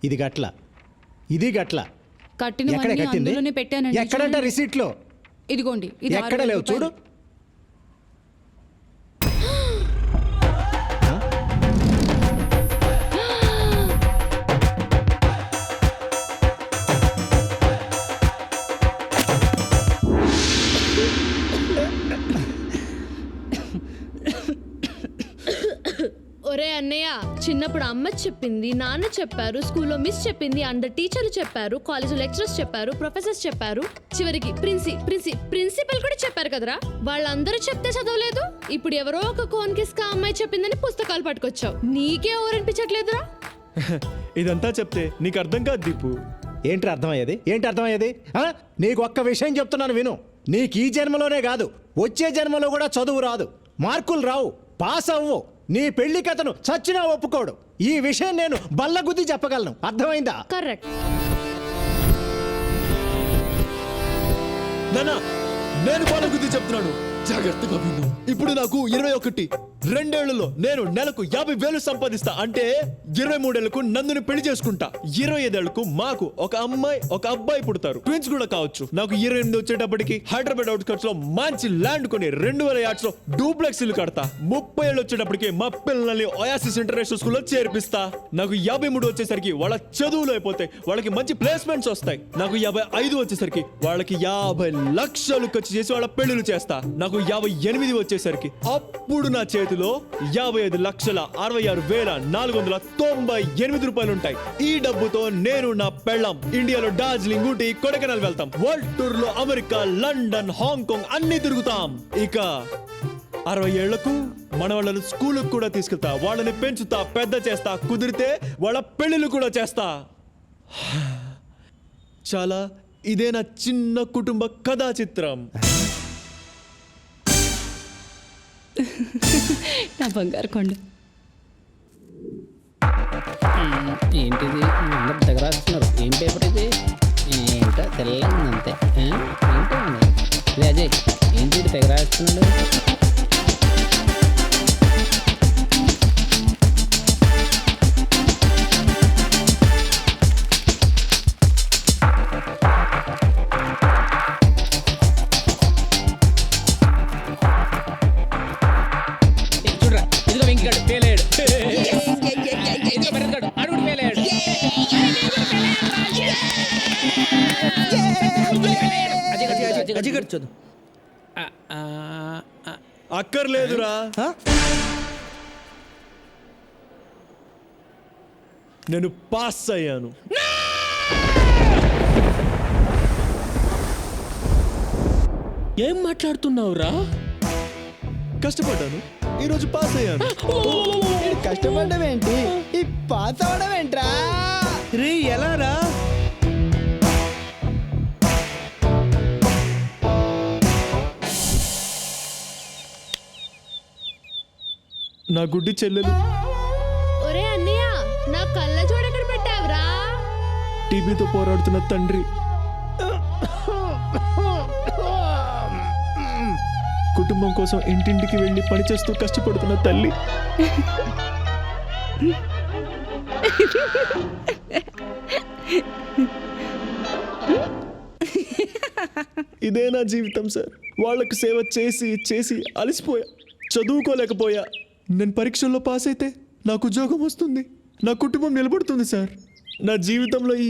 ఇది గట్ల, ఇది గట్ల. ఎక్కడ కట్టినవన్నీ కట్టింది? అందులోనే పెట్టానండి. ఎక్కడంట చూడండి. రిసీట్లో? ఇదిగోండి, ఇది ఎక్కడ 6,000 లేవు చూడు. రూపాయలు. ఒరే అన్నయ్య, చిన్నప్పుడు అమ్మ చెప్పింది, నాన్న చెప్పారు, స్కూల్లో మిస్ చెప్పింది, అందరు టీచర్లు చెప్పారు, కాలేజ్ లెక్చరర్స్ చెప్పారు, ప్రొఫెసర్స్ చెప్పారు, చివరికి ప్రిన్సిపల్ కూడా చెప్పారు కదరా. వాళ్ళందరూ చెప్తే చదవలేదు. ఇప్పుడు ఎవరో ఒక కోన్ కిస్కా అమ్మాయి చెప్పిందని పుస్తకాలు పట్టుకొచ్చావు. నీకే ఊరనిపించట్లేదురా? ఇదంతా చెప్తే నీకు అర్థం కాదు దీపు. ఏంటి అర్థమయ్యేది? ఏంటి అర్థమయ్యేది? నీకు ఒక్క విషయం చెప్తున్నాను విను. నీకు ఈ జన్మలోనే కాదు, వచ్చే జన్మలో కూడా చదువు రాదు, మార్కులు రావు, పాస్ అవ్వు. నీ పెళ్లి కథను చచ్చినా ఒప్పుకోడు. ఈ విషయం నేను బల్లగుద్ది చెప్పగలను. అర్థమైందా? కరెక్ట్. నానా, నేను బాల గుద్ది చెప్తున్నాను, జాగ్రత్తగా విను. ఇప్పుడు నాకు 21, 2 ఏళ్లలో నేను నెలకు 50,000 సంపాదిస్తా. అంటే 23 ఏళ్లకు నందుని పెళ్లి చేసుకుంటా. 25 ఏళ్లకు మాకు ఒక అమ్మాయి ఒక అబ్బాయి పుడతారు, ట్విన్స్ కూడా కావచ్చు. నాకు 28 వచ్చేటప్పటికి హైదరాబాద్ అవుట్స్కట్స్ లో మంచి ల్యాండ్ కొని 2,000 యార్డ్స్ లో డూప్లెక్స్ ఇల్లు కడతా. 30 ఏళ్ళు వచ్చేటప్పటికి మా పిల్లల్ని ఒయాసిస్ ఇంటర్నేషనల్ స్కూల్లో చేర్పిస్తా. నాకు 53 వచ్చేసరికి వాళ్ళ చదువులు అయిపోతాయి, వాళ్ళకి మంచి ప్లేస్మెంట్స్ వస్తాయి. నాకు 55 వచ్చేసరికి వాళ్ళకి 50 లక్షలు ఖర్చు చేసి వాళ్ళ పెళ్లిళ్ళు చేస్తా. నాకు 58 వచ్చేసరికి అప్పుడు నా చేతిలో 55,66,498 రూపాయలు ఉంటాయి. ఈ డబ్బుతో నేను నా పెళ్ళాం ఇండియాలో డార్జిలింగ్, ఊటీ, కొడైకెనాల్ వెళ్తాం. వరల్డ్ టూర్ లో అమెరికా, లండన్, హాంకాంగ్ అన్ని తిరుగుతాం. ఇక 60 ఏళ్లకు మన వాళ్ళని స్కూల్కి కూడా తీసుకెళ్తా, వాళ్ళని పెంచుతా, పెద్ద చేస్తా, కుదిరితే వాళ్ళ పెళ్లిళ్ళు కూడా చేస్తా. చాలా ఇదే నా చిన్న కుటుంబ కథా చిత్రం. నా బంగారు కొండ. ఏంటిది అందరు తెగ రాస్తున్నారు? ఏం పేపర్ ఇది? ఏంటో తెల్లగా ఉంది అంతే. ఏంటో అజయ్, ఏంటి తెగ రాస్తున్నాడు? అక్కర్లేదురా, నేను పాస్ అయ్యాను. ఏం మాట్లాడుతున్నావురా? కష్టపడ్డాను, ఈరోజు పాస్ అయ్యాను. కష్టపడడం ఏంటి, ఈ పాస్ అవడం ఏంట్రా? రే ఎలా రా? నా గుడ్డి చెల్లెలు. ఒరే అన్నయ్య, నా కళ్ళ జోడు ఎక్కడ పెట్టావురా? టీబీతో పోరాడుతున్న తండ్రి, కుటుంబం కోసం ఇంటింటికి వెళ్ళి పనిచేస్తూ కష్టపడుతున్న తల్లి. ఇదే నా జీవితం సార్. వాళ్లకు సేవ చేసి చేసి అలసిపోయా, చదువుకోలేకపోయా. నేను పరీక్షల్లో పాస్ అయితే నాకు ఉద్యోగం వస్తుంది, నా కుటుంబం నిలబడుతుంది సార్. నా జీవితంలో ఈ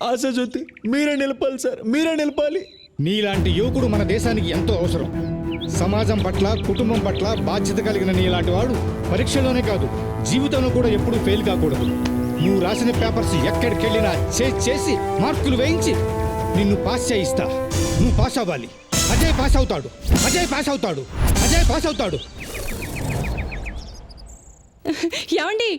ఆశాజ్యోతి మీరే నిలపాలి సార్, మీరే నిలపాలి. నీలాంటి యువకుడు మన దేశానికి ఎంతో అవసరం. సమాజం పట్ల, కుటుంబం పట్ల బాధ్యత కలిగిన నీలాంటి వాడు పరీక్షలోనే కాదు, జీవితంలో కూడా ఎప్పుడూ ఫెయిల్ కాకూడదు. నువ్వు రాసిన పేపర్స్ ఎక్కడికెళ్ళినా చేసి మార్కులు వేయించి నిన్ను పాస్ చేయిస్తా. నువ్వు పాస్ అవ్వాలి. అజయ్ పాస్ అవుతాడు, అజయ్ పాస్ అవుతాడు, అజయ్ పాస్ అవుతాడు. ఏమండి?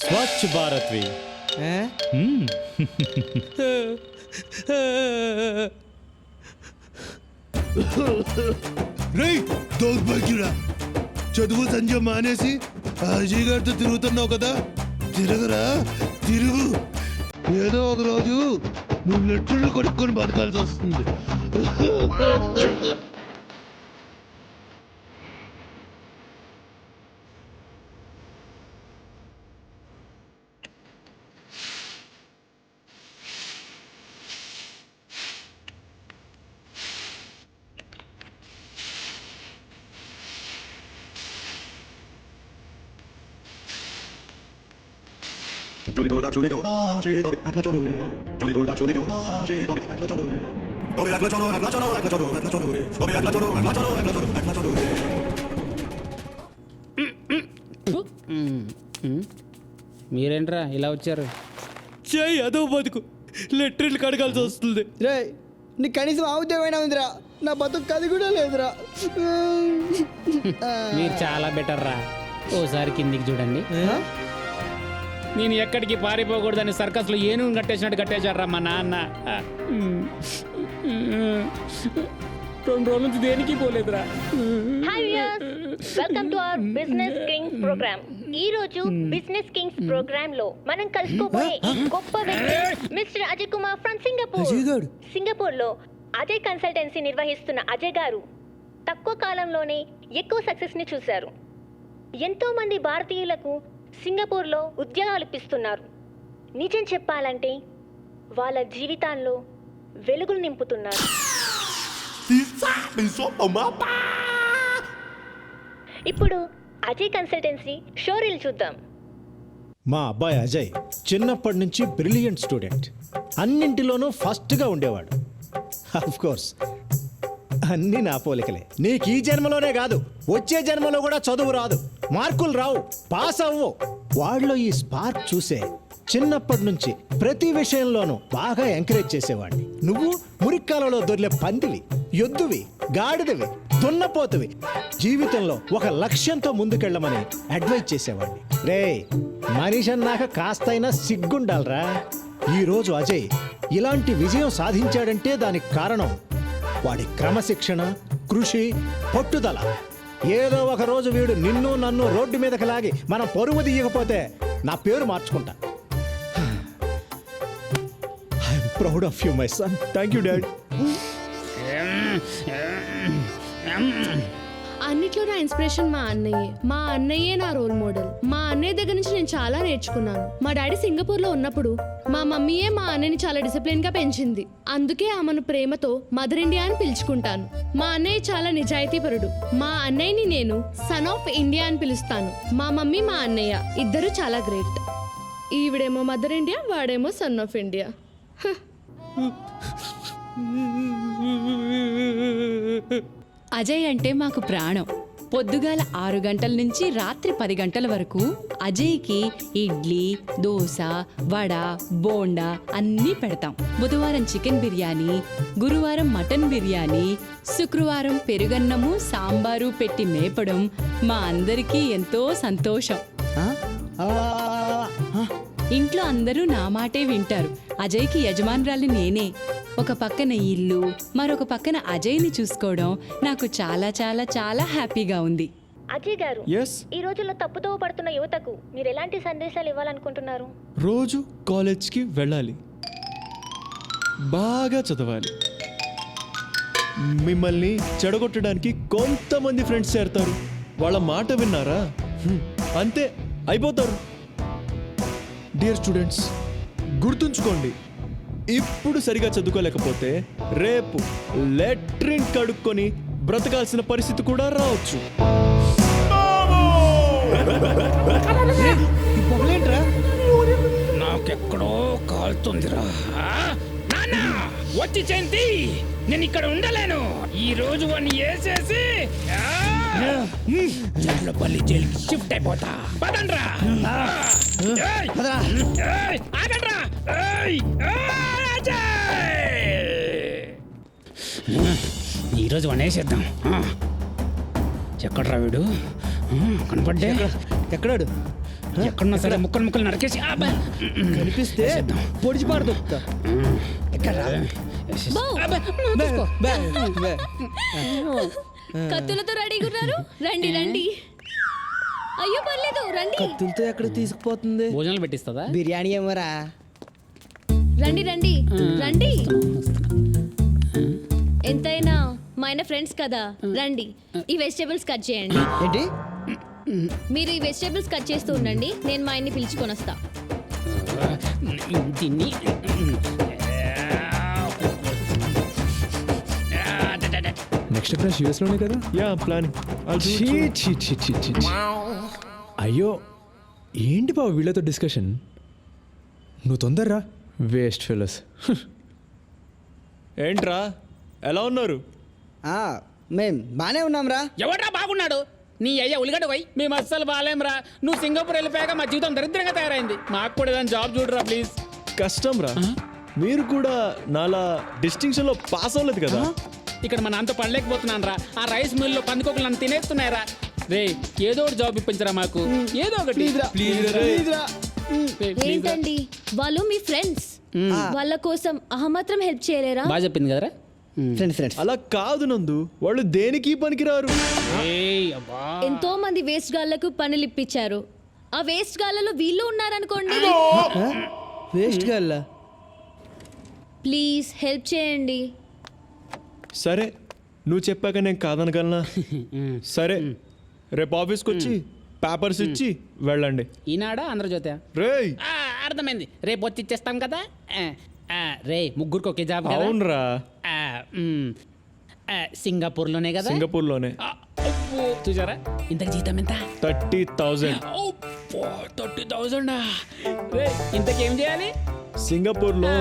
స్వచ్ఛ భారత్వి. రేయ్ దౌర్భాగ్యుడా, చదువు సంధ్య మానేసి అజయ్ గారితో తిరుగుతున్నావు కదా, తిరగరా తిరుగు. ఏదో ఒక రోజు నువ్వు నెట్టుళ్ళు కొడుక్కొని బతకాల్సి వస్తుంది. మీరేంట్రా ఇలా వచ్చారు? చెయ్యి అదో బతుకు, లెట్రిన్లు కడగాల్సి వస్తుంది. రే నీకు కనీసం ఆ ఉద్యోగమైనా ఉందిరా, నా బతుకు అది కూడా లేదురా. మీరు చాలా బెటర్ రా. ఓసారి కిందికి చూడండి. నేను ఎక్కడికి పారిపోకూడదని సర్కస్లో ఏనుగును కట్టేసినట్టు కట్టేశారా మా నాన్న. 2 రోజుల నుంచి దేనికి పోలేదురా. Hi viewers, welcome to our business kings program. ఈ రోజు బిజినెస్ కింగ్స్ ప్రోగ్రామ్ లో మనం కలుసుకోబోయే గొప్ప వ్యక్తి mister Ajay Kumar from Singapore. Singapore లో అజయ్ కన్సల్టెన్సీ నిర్వహిస్తున్న అజయ్ గారు తక్కువ కాలంలోనే ఎక్కువ సక్సెస్ ని చూశారు. ఎంతో మంది భారతీయులకు సింగపూర్ లో ఉద్యోగాలు ఇప్పిస్తున్నారు. నిజం చెప్పాలంటే వాళ్ళ జీవితాల్లో వెలుగులు నింపుతున్నారు. ఇప్పుడు అజయ్ కన్సల్టెన్సీ షోరీల్ చూద్దాం. మా అబ్బాయి అజయ్ చిన్నప్పటి నుంచి బ్రిలియంట్ స్టూడెంట్, అన్నింటిలోనూ ఫస్ట్గా ఉండేవాడు. ఆఫ్ కోర్స్ అన్నీ నా పోలికలే. నీకు ఈ జన్మలోనే కాదు, వచ్చే జన్మలో కూడా చదువు రాదు, మార్కులు రావు, పాస్ అవ్వు. వాళ్ళలో ఈ స్పార్క్ చూసే చిన్నప్పటి నుంచి ప్రతి విషయంలోనూ బాగా ఎంకరేజ్ చేసేవాడిని. నువ్వు మురిక్కాలలో దొర్లే పందివి, ఎద్దువి, గాడిదవి, దున్నపోతువి. జీవితంలో ఒక లక్ష్యంతో ముందుకెళ్ళమని అడ్వైజ్ చేసేవాడిని. రే మనిషి అన్నాక కాస్తైనా సిగ్గుండాలరా. ఈరోజు అజయ్ ఇలాంటి విజయం సాధించాడంటే దానికి కారణం వాడి క్రమశిక్షణ, కృషి, పట్టుదల. ఏదో ఒక రోజు వీడు నిన్ను నన్ను రోడ్డు మీదకి లాగి మనం పరువు తీయకపోతే నా పేరు మార్చుకుంటా. I'm proud of you my son. Thank you dad. అన్నిట్లో నా ఇన్స్పిరేషన్ మా అన్నయ్యే. మా అన్నయ్యే నా రోల్ మోడల్. మా అన్నయ్య దగ్గర నుంచి నేను చాలా నేర్చుకున్నాను. మా డాడీ సింగపూర్లో ఉన్నప్పుడు మా మమ్మీయే మా అన్నయ్యని చాలా డిసిప్లిన్గా పెంచింది. అందుకే ఆమెను ప్రేమతో మదర్ ఇండియా అని పిలుచుకుంటాను. మా అన్నయ్య చాలా నిజాయితీపరుడు. మా అన్నయ్యని నేను సన్ ఆఫ్ ఇండియా అని పిలుస్తాను. మా మమ్మీ మా అన్నయ్య ఇద్దరు చాలా గ్రేట్. ఈవిడేమో మదర్ ఇండియా, వాడేమో సన్ ఆఫ్ ఇండియా. అజయ్ అంటే మాకు ప్రాణం. పొద్దుగాల 6 గంటల నుంచి రాత్రి 10 గంటల వరకు అజయ్కి ఇడ్లీ, దోశ, వడ, బోండా అన్నీ పెడతాం. బుధవారం చికెన్ బిర్యానీ, గురువారం మటన్ బిర్యానీ, శుక్రవారం పెరుగన్నము, సాంబారు పెట్టి మేపడం మా అందరికీ ఎంతో సంతోషం. ఇంట్లో అందరూ నా మాటే వింటారు. అజయ్కి యజమానురాలి నేనే. ఒక పక్కన ఇల్లు, మరొక పక్కన అజయ్ని చూసుకోవడం నాకు చాలా చాలా చాలా హ్యాపీగా ఉంది. అజయ్ గారు, ఎస్, ఈ రోజుల్లో తప్పుతో పడుతున్న యువతకు మీరు ఎలాంటి సందేశాలు ఇవ్వాలనుకుంటున్నారు? రోజు కాలేజ్కి వెళ్ళాలి, బాగా చదవాలి. మిమ్మల్ని చెడగొట్టడానికి కొంతమంది ఫ్రెండ్స్ చేరతారు. వాళ్ళ మాట విన్నారా, అంతే అయిపోతారు. డియర్ స్టూడెంట్స్, గుర్తుంచుకోండి, ఇప్పుడు సరిగా చదువుకోలేకపోతే రేపు లెట్రిన్ కడుక్కొని బ్రతకాల్సిన పరిస్థితి కూడా రావచ్చు. నాకెక్కడో కాలుతుందిరా. నాన్న వచ్చి చెంది, నేను ఇక్కడ ఉండలేను. ఈ రోజు వాడిని వేసేసి చల్లపల్లి జైలుకి షిఫ్ట్ అయిపోతా. పదండ్రా. ఆగండ్రా. ఈరోజు వాడిని వేసేద్దాం. ఎక్కడ్రా వీడు? కనపడ్డే. ఎక్కడాడు? ఎక్కడున్నా సరే ముక్కలు ముక్కలు నరికేసి అబ్బా. కనిపిస్తే పొడిచి పాడుతా కత్తులతో రెడీగా ఉన్నారు, రండి రండి. అయ్యో పర్లేదు, రండి కత్తులతో ఎక్కడ తీసుకుపోతుంది? భోజనాలు పెట్టిస్తుందా? బిర్యానీ ఏమరా? రండి రండి రండి. ఎంతైనా మా ఆయన ఫ్రెండ్స్ కదా, రండి. ఈ వెజిటేబుల్స్ కట్ చేయండి. ఏంటి? మీరు ఈ వెజిటేబుల్స్ కట్ చేస్తూ ఉండండి, నేను మా ఆయన్ని పిలుచుకొని వస్తా. దీన్ని నెక్స్ట్ క్లాస్ యూఎస్ లోనే కదా? Yeah plan. అయ్యో ఏంటి బాబు వీళ్ళతో డిస్కషన్? నువ్వు తొందరరా, వేస్ట్ ఫెలోస్. ఏంట్రా ఎలా ఉన్నారు? మేం బానే ఉన్నాంరా. ఎవడ్రా బాగున్నాడు? నీ అయ్యా ఉలిగడ్డ పోయి మేము అస్సలు బాగాలేంరా. నువ్వు సింగపూర్ వెళ్ళిపోయాక మా జీవితం దరిద్రంగా తయారైంది. మాకు కూడా ఏదైనా జాబ్ చూడరా ప్లీజ్. కష్టం రా, మీరు కూడా నాలా డిస్టింక్షన్ లో పాస్ అవ్వలేదు కదా. ఇక్కడ మా నాన్నతో పడలేకపోతున్నాను రా. ఆ రైస్ మిల్ లో పందికొకలు నన్ను తినేస్తున్నాయరా. రే ఏదో ఒకటి జాబ్ ఇప్పించరా మాకు, ఏదో ఒకటి. ఏంటండి వాళ్ళు మీ ఫ్రెండ్స్, వాళ్ళ కోసం అహమాత్రం హెల్ప్ చేయలేరా? బాగా చెప్పింది కదరా. ఫ్రెండ్స్ అలా కాదు నందు, వాళ్ళు దేనికి పనికిరారు. ఎంతో మంది వేస్ట్ గాళ్లకు పనులు ఇప్పించారు. ఆ వేస్ట్ గాళ్లలో వీళ్ళు ఉన్నారనుకోండి. వేస్ట్ గల్లా. ప్లీజ్ హెల్ప్ చేయండి. సరే నువ్వు చెప్పాక నేను కాదనగలనా? సరే రేపు ఆఫీస్కి వచ్చి పేపర్స్ ఇచ్చి వెళ్ళండి. ఈనాడా ఆంధ్రజ్యోతి? రేయ్ అర్థమైంది, రేపు వచ్చి ఇచ్చేస్తాం కదా. రే ముగ్గురికి ఒకే జాబ్ కదా? అవునరా, సింగపూర్లోనే కదా? సింగపూర్లోనే. చూసారా ఇంతకు జీతం ఎంత? 30,000. 30,000. ఇంతకేం చేయాలి? సింగపూర్లో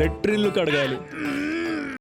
లెట్రిన్లు కడగాలి.